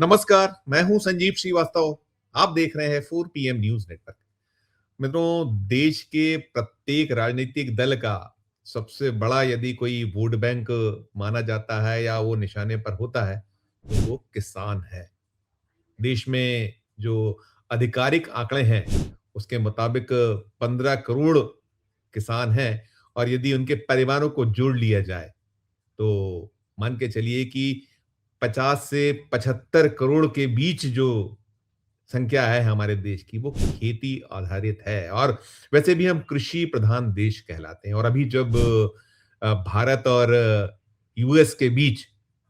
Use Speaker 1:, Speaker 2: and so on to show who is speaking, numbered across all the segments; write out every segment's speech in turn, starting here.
Speaker 1: नमस्कार, मैं हूं संजीव श्रीवास्तव। आप देख रहे हैं 4 PM न्यूज नेटवर्क। मित्रों, देश के प्रत्येक राजनीतिक दल का सबसे बड़ा यदि कोई वोट बैंक माना जाता है या वो निशाने पर होता है, तो वो किसान है। देश में जो आधिकारिक आंकड़े हैं, उसके मुताबिक 15 करोड़ किसान हैं और यदि उनके परिवारों को जोड़ लिया जाए, तो मान के चलिए कि 50 से 75 करोड़ के बीच जो संख्या है हमारे देश की, वो खेती आधारित है। और वैसे भी हम कृषि प्रधान देश कहलाते हैं। और अभी जब भारत और यूएस के बीच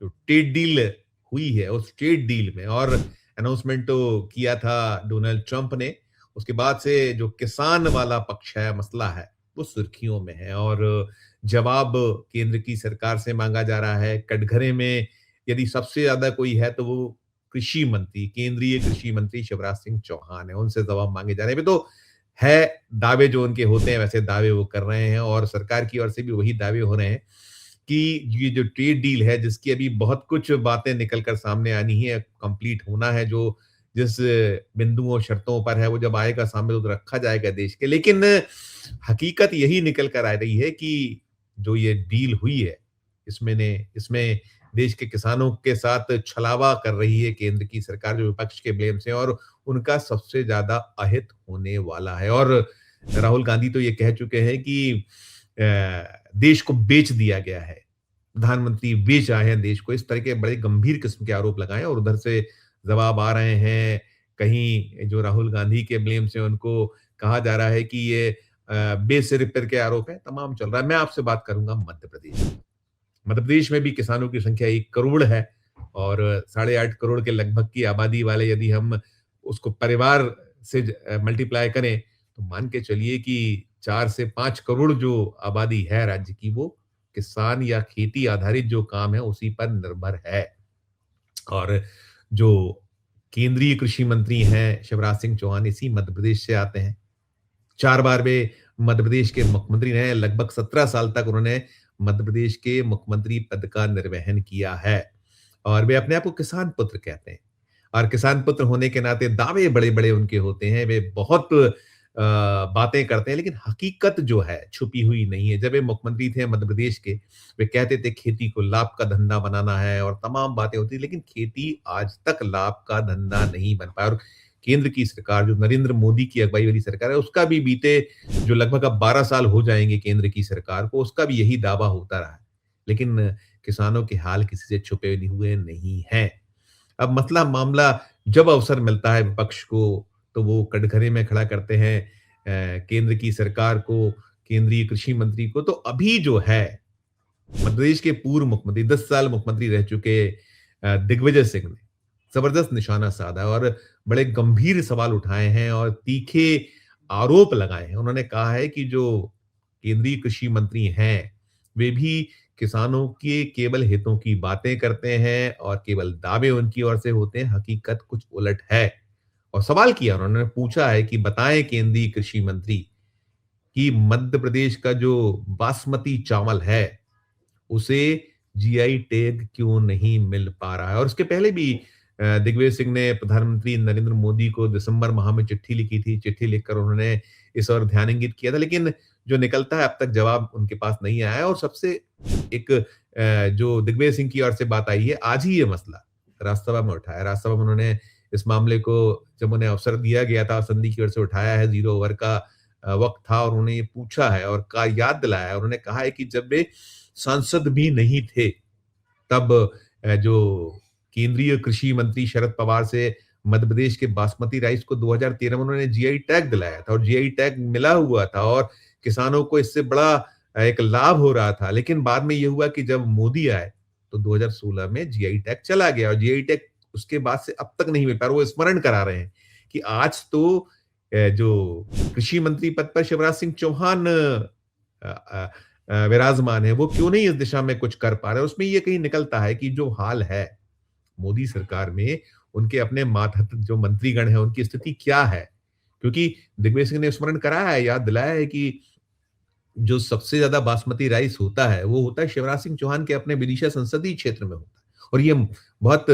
Speaker 1: जो ट्रेड डील हुई है, उस ट्रेड डील में और अनाउंसमेंट तो किया था डोनाल्ड ट्रंप ने, उसके बाद से जो किसान वाला पक्ष है, मसला है, वो सुर्खियों में है। और जवाब केंद्र की सरकार से मांगा जा रहा है। कटघरे में यदि सबसे ज्यादा कोई है तो वो कृषि मंत्री, केंद्रीय कृषि मंत्री शिवराज सिंह चौहान है। उनसे जवाब मांगे जा रहे हैं। अभी तो है दावे जो उनके होते हैं, वैसे दावे वो कर रहे हैं और सरकार की ओर से भी वही दावे हो रहे हैं कि ये जो ट्रेड डील है, जिसकी अभी बहुत कुछ बातें निकल कर सामने आनी है, कंप्लीट होना है, जो जिस बिंदुओं शर्तों पर है, वो जब आएगा सामने तो रखा जाएगा देश के। लेकिन हकीकत यही निकल कर आ रही है कि जो ये डील हुई है, इसमें देश के किसानों के साथ छलावा कर रही है केंद्र की सरकार, जो विपक्ष के ब्लेम से, और उनका सबसे ज्यादा अहित होने वाला है। और राहुल गांधी तो ये कह चुके हैं कि देश को बेच दिया गया है, प्रधानमंत्री बेच आए हैं देश को। इस तरह के बड़े गंभीर किस्म के आरोप लगाए और उधर से जवाब आ रहे हैं। कहीं जो राहुल गांधी के ब्लेम से उनको कहा जा रहा है कि ये बेसिर पर के आरोप है, तमाम चल रहा है। मैं आपसे बात करूंगा मध्य प्रदेश। मध्य प्रदेश में भी किसानों की संख्या 1 करोड़ है और 8.5 करोड़ के लगभग की आबादी वाले यदि हम उसको परिवार से मल्टीप्लाई करें, तो मान के चलिए कि 4 से 5 करोड़ जो आबादी है राज्य की, वो किसान या खेती आधारित जो काम है उसी पर निर्भर है। और जो केंद्रीय कृषि मंत्री हैं शिवराज सिंह चौहान, इसी मध्य प्रदेश से आते हैं। 4 बार वे मध्य प्रदेश के मुख्यमंत्री रहे। लगभग 17 साल तक उन्होंने मध्य प्रदेश के मुख्यमंत्री पद का निर्वहन किया है और वे अपने आप को किसान पुत्र कहते हैं। और किसान पुत्र होने के नाते दावे बड़े-बड़े उनके होते हैं। वे बहुत बातें करते हैं, लेकिन हकीकत जो है छुपी हुई नहीं है। जब वे मुख्यमंत्री थे मध्य प्रदेश के, वे कहते थे खेती को लाभ का धंधा बनाना है और तमाम बातें होती, लेकिन खेती आज तक लाभ का धंधा नहीं बन पाया। और केंद्र की सरकार, जो नरेंद्र मोदी की अगुवाई वाली सरकार है, उसका भी बीते जो लगभग अब 12 साल हो जाएंगे केंद्र की सरकार को, उसका भी यही दावा होता रहा है। लेकिन किसानों के हाल किसी से छुपे हुए नहीं हैं। अब मसला मामला जब अवसर मिलता है विपक्ष को, तो वो कटघरे में खड़ा करते हैं केंद्र की सरकार को, केंद्रीय कृषि मंत्री को। तो अभी जो है मध्य प्रदेश के पूर्व मुख्यमंत्री, 10 साल मुख्यमंत्री रह चुके दिग्विजय सिंह ने जबरदस्त निशाना साधा और बड़े गंभीर सवाल उठाए हैं और तीखे आरोप लगाए हैं। उन्होंने कहा है कि जो केंद्रीय कृषि मंत्री हैं, वे भी किसानों के केवल हितों की बातें करते हैं और केवल दावे उनकी ओर से होते हैं, हकीकत कुछ उलट है। और सवाल किया, उन्होंने पूछा है कि बताएं केंद्रीय कृषि मंत्री कि मध्य प्रदेश का जो बासमती चावल है, उसे जीआई टैग क्यों नहीं मिल पा रहा है। और उसके पहले भी दिग्विजय सिंह ने प्रधानमंत्री नरेंद्र मोदी को दिसंबर माह में चिट्ठी लिखी थी। चिट्ठी लिखकर उन्होंने इस ओर ध्यान इंगित किया था, लेकिन जो निकलता है अब तक जवाब उनके पास नहीं आया है। और सबसे एक जो दिग्विजय सिंह की ओर से बात आई है, आज ही ये मसला राज्यसभा में उठाया। राज्यसभा में उन्होंने इस मामले को, जब उन्हें अवसर दिया गया था, संधि की ओर से उठाया है। 0 ओवर का वक्त था और उन्होंने ये पूछा है और का याद दिलाया है। उन्होंने कहा है कि जब वे सांसद भी नहीं थे, तब जो केंद्रीय कृषि मंत्री शरद पवार से मध्य प्रदेश के बासमती राइस को 2013 में उन्होंने जीआई टैग दिलाया था और जीआई टैग मिला हुआ था और किसानों को इससे बड़ा एक लाभ हो रहा था। लेकिन बाद में ये हुआ कि जब मोदी आए तो 2016 में जीआई टैग चला गया और जीआई टैग उसके बाद से अब तक नहीं मिल पाया। वो स्मरण करा रहे हैं कि आज तो जो कृषि मंत्री पद पर शिवराज सिंह चौहान विराजमान है, वो क्यों नहीं इस दिशा में कुछ कर पा रहे। उसमें ये कहीं निकलता है कि जो हाल है मोदी सरकार में, उनके अपने मातहत जो मंत्रीगण हैं, उनकी स्थिति क्या है। क्योंकि दिग्विजय सिंह ने स्मरण कराया है, याद दिलाया है कि जो सबसे ज्यादा बासमती राइस होता है, वो होता है शिवराज सिंह चौहान के अपने विदिशा संसदीय क्षेत्र में होता है। और ये बहुत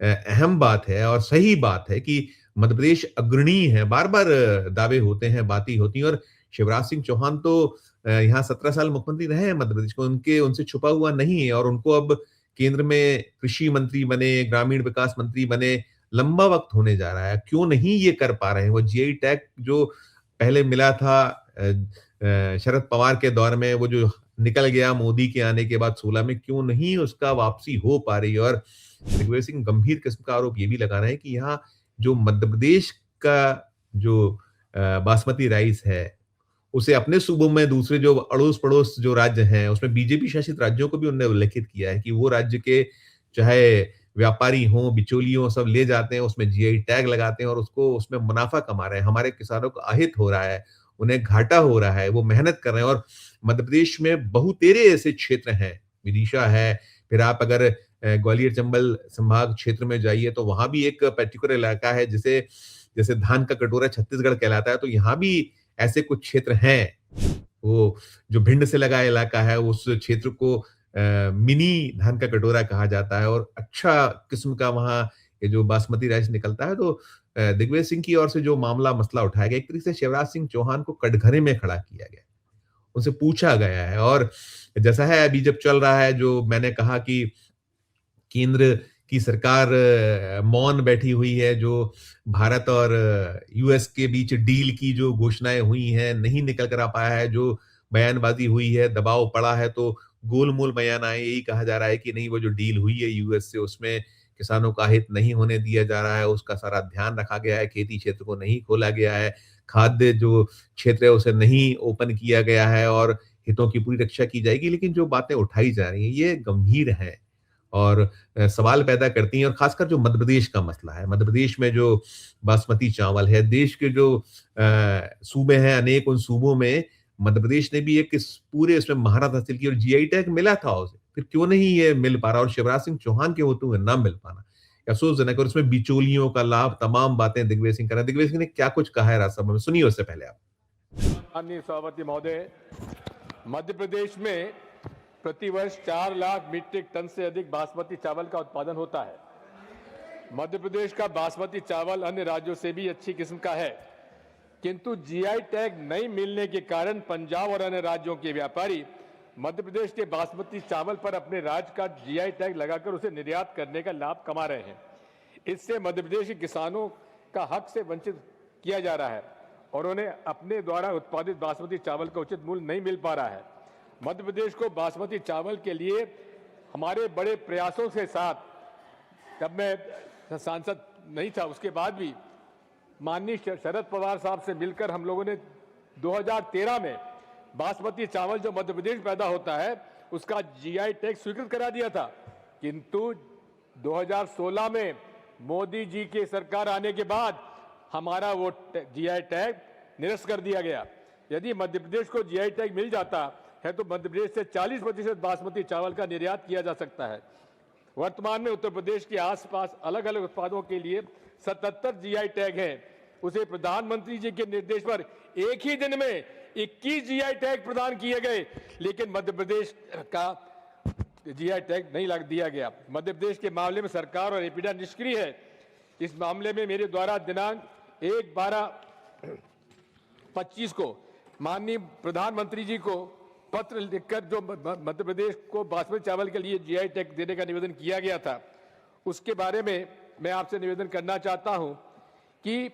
Speaker 1: अहम बात है और सही बात है कि मध्य प्रदेश अग्रणी है। बार-बार दावे होते हैं, बातें होती हैं और शिवराज सिंह चौहान तो यहाँ 17 साल मुख्यमंत्री रहे हैं मध्य प्रदेश को, उनसे छुपा हुआ नहीं है और उनको अब केंद्र में कृषि मंत्री बने, ग्रामीण विकास मंत्री बने, लंबा वक़्त होने जा रहा है। क्यों नहीं ये कर पा रहे हैं? वो जीआई टैग जो पहले मिला था शरद पवार के दौर में, वो जो निकल गया मोदी के आने के बाद 16 में, क्यों नहीं उसका वापसी हो पा रही है? और दिग्विजय सिंह गंभीर किस्म का आरोप ये भी लगा रहे हैं कि यहाँ जो मध्य प्रदेश का जो बासमती राइस है, उसे अपने सूबों में दूसरे जो अड़ोस-पड़ोस जो राज्य हैं, उसमें बीजेपी शासित राज्यों को भी उन्होंने उल्लेखित किया है कि वो राज्य के चाहे व्यापारी हों, बिचौलियों सब ले जाते हैं, उसमें जीआई टैग लगाते हैं और उसको उसमें मुनाफ़ा कमा रहे हैं। हमारे किसानों को अहित हो रहा है, उन्हें घाटा हो रहा है, वो मेहनत कर रहे हैं और मध्य प्रदेश में बहुतेरे ऐसे क्षेत्र हैं, विदिशा है, फिर आप अगर ग्वालियर चंबल संभाग क्षेत्र में जाइए तो वहाँ भी एक पर्टिकुलर इलाका है जिसे जैसे धान का कटोरा छत्तीसगढ़ कहलाता है, तो यहाँ भी ऐसे कुछ क्षेत्र हैं। वो जो भिंड से लगा इलाका है, उस क्षेत्र को मिनी धान का कटोरा कहा जाता है और अच्छा किस्म का वहाँ ये जो बासमती राइस निकलता है, तो दिग्विजय सिंह की ओर से जो मामला मसला उठाया गया, एक तरीके से शिवराज सिंह चौहान को कटघरे में खड़ा किया गया। उनसे पूछा गया है और जैसा है अभी जब चल रहा है, जो मैंने कहा कि केंद्र की सरकार मौन बैठी हुई है, जो भारत और यूएस के बीच डील की जो घोषणाएँ हुई हैं, नहीं निकल कर आ पाया है, जो बयानबाज़ी हुई है, दबाव पड़ा है, तो गोल-मोल बयान आए, यही कहा जा रहा है कि नहीं वो जो डील हुई है यूएस से, उसमें किसानों का हित नहीं होने दिया जा रहा है, उसका सारा ध्यान रखा गया है, खेती क्षेत्र को नहीं खोला गया है, खाद्य जो क्षेत्र है उसे नहीं ओपन किया गया है और हितों की पूरी रक्षा की जाएगी। लेकिन जो बातें उठाई जा रही हैं, ये गंभीर हैं। और सवाल पैदा करती हैं और खासकर जो मध्य प्रदेश का मसला है, मध्य प्रदेश में जो बासमती चावल है, देश के जो सूबे हैं अनेक, उन सूबों में मध्य प्रदेश ने भी एक इस पूरे इसमें महारत हासिल की और जीआई टैग मिला था उसे, फिर क्यों नहीं ये मिल पा रहा और शिवराज सिंह चौहान के होते हुए ना मिल पाना, अफसोसजनक। और उसमें बिचौलियों का लाभ, तमाम बातें दिग्विजय सिंह कर रहे हैं। दिग्विजय सिंह ने क्या कुछ कहा है राज्यसभा में, सुनिए उससे पहले आप।
Speaker 2: माननीय सभापति महोदय, मध्य प्रदेश में प्रतिवर्ष 4 लाख मीट्रिक टन से अधिक बासमती चावल का उत्पादन होता है। मध्य प्रदेश का बासमती चावल अन्य राज्यों से भी अच्छी किस्म का है, किंतु जीआई टैग नहीं मिलने के कारण पंजाब और अन्य राज्यों के व्यापारी मध्य प्रदेश के बासमती चावल पर अपने राज्य का जीआई टैग लगाकर उसे निर्यात करने का लाभ कमा रहे हैं। इससे मध्य प्रदेश के किसानों का हक से वंचित किया जा रहा है और उन्हें अपने द्वारा उत्पादित बासमती चावल का उचित मूल्य नहीं मिल पा रहा है। मध्य प्रदेश को बासमती चावल के लिए हमारे बड़े प्रयासों के साथ, जब मैं सांसद नहीं था उसके बाद भी माननीय शरद पवार साहब से मिलकर हम लोगों ने 2013 में बासमती चावल जो मध्य प्रदेश में पैदा होता है उसका जीआई टैग स्वीकृत करा दिया था, किंतु 2016 में मोदी जी की सरकार आने के बाद हमारा वो जीआई टैग निरस्त कर दिया गया। यदि मध्य प्रदेश को जीआई टैग मिल जाता है तो मध्य प्रदेश से 40% बासमती चावल का निर्यात किया जा सकता है। वर्तमान में उत्तर प्रदेश के आसपास अलग अलग उत्पादों के लिए 77 जीआई टैग हैं। उसे प्रधानमंत्री जी के निर्देश पर एक ही दिन में 21 जीआई टैग प्रदान किए गए, लेकिन मध्य प्रदेश का जीआई टैग नहीं लग दिया गया। मध्य प्रदेश के मामले में सरकार और एपीडा निष्क्रिय है। इस मामले में मेरे द्वारा दिनांक 1/12/25 को माननीय प्रधानमंत्री जी को पत्र लिखकर जो मध्य प्रदेश को बासमती चावल के लिए जीआई टैग देने का निवेदन किया गया था, उसके बारे में मैं आपसे निवेदन करना चाहता हूं कि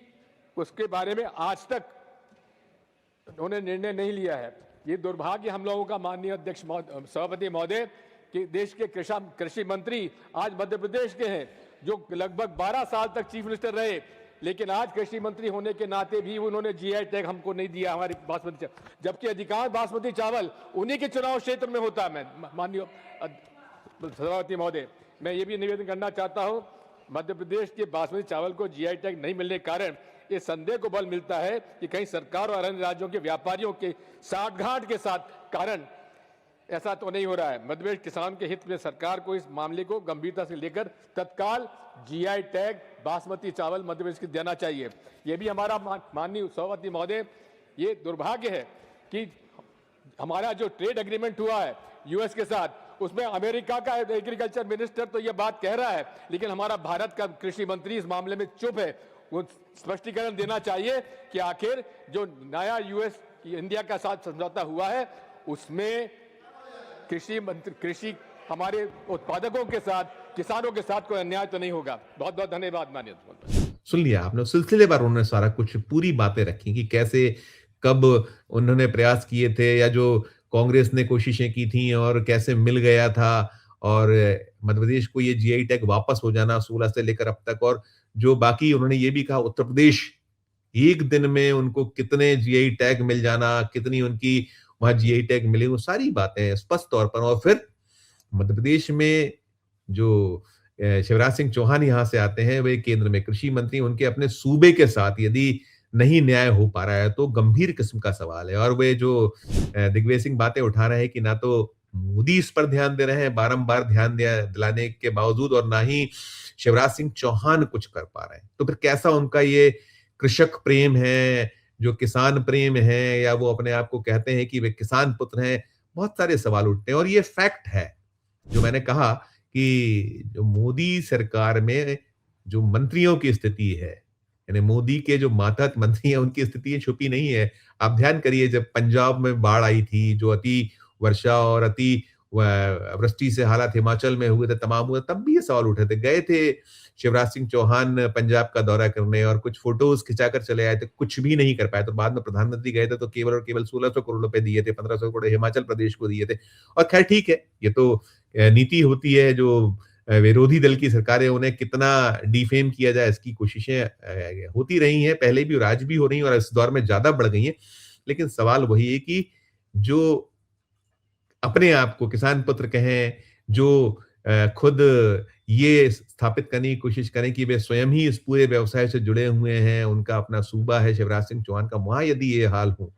Speaker 2: उसके बारे में आज तक उन्होंने निर्णय नहीं लिया है। ये दुर्भाग्य हम लोगों का माननीय अध्यक्ष सभापति महोदय कि देश के कृषि मंत्री आज मध्य प्रदेश के हैं, जो लगभग 12 साल तक चीफ मिनिस्टर रहे, लेकिन आज कृषि मंत्री होने के नाते भी उन्होंने जीआई टैग हमको नहीं दिया हमारी बासमती चावल, जबकि अधिकांश बासमती चावल उन्हीं के चुनाव क्षेत्र में होता है। मैं माननीय सभापति महोदय, मैं ये भी निवेदन करना चाहता हूँ, मध्य प्रदेश के बासमती चावल को जीआई टैग नहीं मिलने के कारण ये संदेह को बल मिलता है कि कहीं सरकार और अन्य राज्यों के व्यापारियों के साठगांठ के साथ कारण ऐसा तो नहीं हो रहा है। मध्य प्रदेश किसान के हित में सरकार को इस मामले को गंभीरता से लेकर तत्काल जीआई टैग बासमती चावल मध्य प्रदेश को देना चाहिए। ये भी हमारा माननीय सभापति महोदय, ये दुर्भाग्य है कि हमारा जो ट्रेड एग्रीमेंट हुआ है यूएस के साथ, उसमें अमेरिका का एग्रीकल्चर मिनिस्टर तो ये बात कह रहा है, लेकिन हमारा भारत का कृषि मंत्री इस मामले में चुप है। वो स्पष्टीकरण देना चाहिए कि आखिर जो नया यूएस इंडिया का साथ समझौता हुआ है उसमें कृषि हमारे उत्पादकों के साथ, किसानों के साथ कोई अन्याय तो नहीं होगा। बहुत बहुत धन्यवाद माननीय मुख्यमंत्री।
Speaker 1: सुन लिया आपने, सिलसिलेवार उन्होंने सारा कुछ पूरी बातें रखी कि कैसे कब उन्होंने प्रयास किए थे या जो कांग्रेस ने कोशिशें की थी और कैसे मिल गया था, और मध्य प्रदेश को ये जीआई टैग वापस हो जाना 16 से लेकर अब तक, और जो बाकी उन्होंने ये भी कहा उत्तर प्रदेश एक दिन में उनको कितने जीआई टैग मिल जाना, कितनी उनकी वहां जीआई टैग मिले, वो सारी बातें स्पष्ट तौर पर। और फिर मध्य प्रदेश में जो शिवराज सिंह चौहान यहां से आते हैं, वे केंद्र में कृषि मंत्री, उनके अपने सूबे के साथ यदि नहीं न्याय हो पा रहा है तो गंभीर किस्म का सवाल है। और वे जो दिग्विजय सिंह बातें उठा रहे हैं कि ना तो मोदी इस पर ध्यान दे रहे हैं बारंबार ध्यान दिलाने के बावजूद, और ना ही शिवराज सिंह चौहान कुछ कर पा रहे हैं, तो फिर कैसा उनका ये कृषक प्रेम है, जो किसान प्रेम है, या वो अपने आप को कहते हैं कि वे किसान पुत्र हैं। बहुत सारे सवाल उठते हैं। और ये फैक्ट है जो मैंने कहा कि जो मोदी सरकार में जो मंत्रियों की स्थिति है, यानी मोदी के जो मातहत मंत्री हैं उनकी स्थिति छुपी नहीं है। आप ध्यान करिए, जब पंजाब में बाढ़ आई थी, जो अति वर्षा और अति वृष्टि से हालात हिमाचल में हुए थे, तमाम हुए, तब भी ये सवाल उठे थे। गए थे शिवराज सिंह चौहान पंजाब का दौरा करने और कुछ फोटोज खिंचाकर चले आए थे, कुछ भी नहीं कर पाए। तो बाद में प्रधानमंत्री गए थे तो केवल और केवल 1600 करोड़ रुपए दिए थे, 1500 करोड़ हिमाचल प्रदेश को दिए थे। और खैर ठीक है, ये तो नीति होती है, जो विरोधी दल की सरकारें, उन्हें कितना डिफेम किया जाए इसकी कोशिशें होती रही हैं, पहले भी और आज भी हो रही हैं, और इस दौर में ज्यादा बढ़ गई हैं। लेकिन सवाल वही है कि जो अपने आप को किसान पुत्र कहें, जो खुद ये स्थापित करने की कोशिश करें कि वे स्वयं ही इस पूरे व्यवसाय से जुड़े हुए हैं, उनका अपना सूबा है शिवराज सिंह चौहान का, वहां यदि ये हाल हो,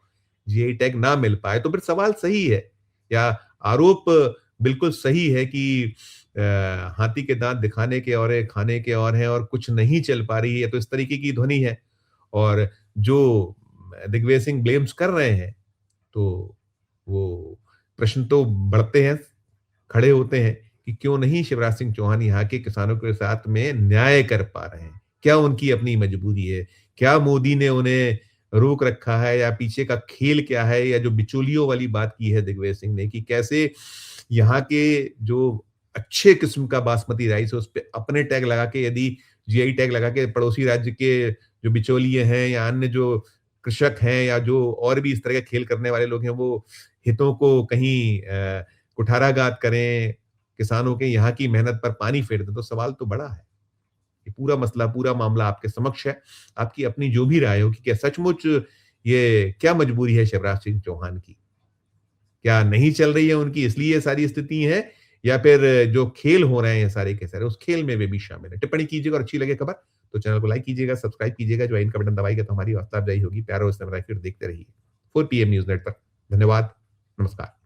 Speaker 1: जीआई टैग ना मिल पाए, तो फिर सवाल सही है, या आरोप बिल्कुल सही है कि हाथी के दांत दिखाने के और है, खाने के और हैं, और कुछ नहीं चल पा रही है, तो इस तरीके की ध्वनि है। और जो दिग्विजय सिंह ब्लेम्स कर रहे हैं, तो वो प्रश्न तो बढ़ते हैं, खड़े होते हैं कि क्यों नहीं शिवराज सिंह चौहान यहाँ के किसानों के साथ में न्याय कर पा रहे हैं। क्या उनकी अपनी मजबूरी है? क्या मोदी ने उन्हें रोक रखा है, या पीछे का खेल क्या है? या जो बिचौलियों वाली बात की है दिग्विजय सिंह ने कि कैसे यहाँ के जो अच्छे किस्म का बासमती राइस है उस पे अपने टैग लगा के, यदि जीआई टैग लगा के पड़ोसी राज्य के जो बिचौलिए हैं या अन्य जो कृषक हैं या जो और भी इस तरह के खेल करने वाले लोग हैं, वो हितों को कहीं कुठाराघात करें, किसानों के यहाँ की मेहनत पर पानी फेर दें, तो सवाल तो बड़ा है। ये पूरा मसला, पूरा मामला आपके समक्ष है। आपकी अपनी जो भी राय हो कि क्या सचमुच ये क्या मजबूरी है शिवराज सिंह चौहान की? क्या नहीं चल रही है उनकी, इसलिए ये सारी स्थिति है, या फिर जो खेल हो रहे हैं सारे के सारे, उस खेल में वे भी शामिल है? टिप्पणी कीजिएगा, और अच्छी लगे खबर तो चैनल को लाइक कीजिएगा, सब्सक्राइब कीजिएगा, ज्वाइन का बटन दबाइएगा तो हमारी हौसला अफजाई होगी। प्यार और स्नेह फिर देखते रहिए 4 PM न्यूज नेट पर। धन्यवाद, नमस्कार।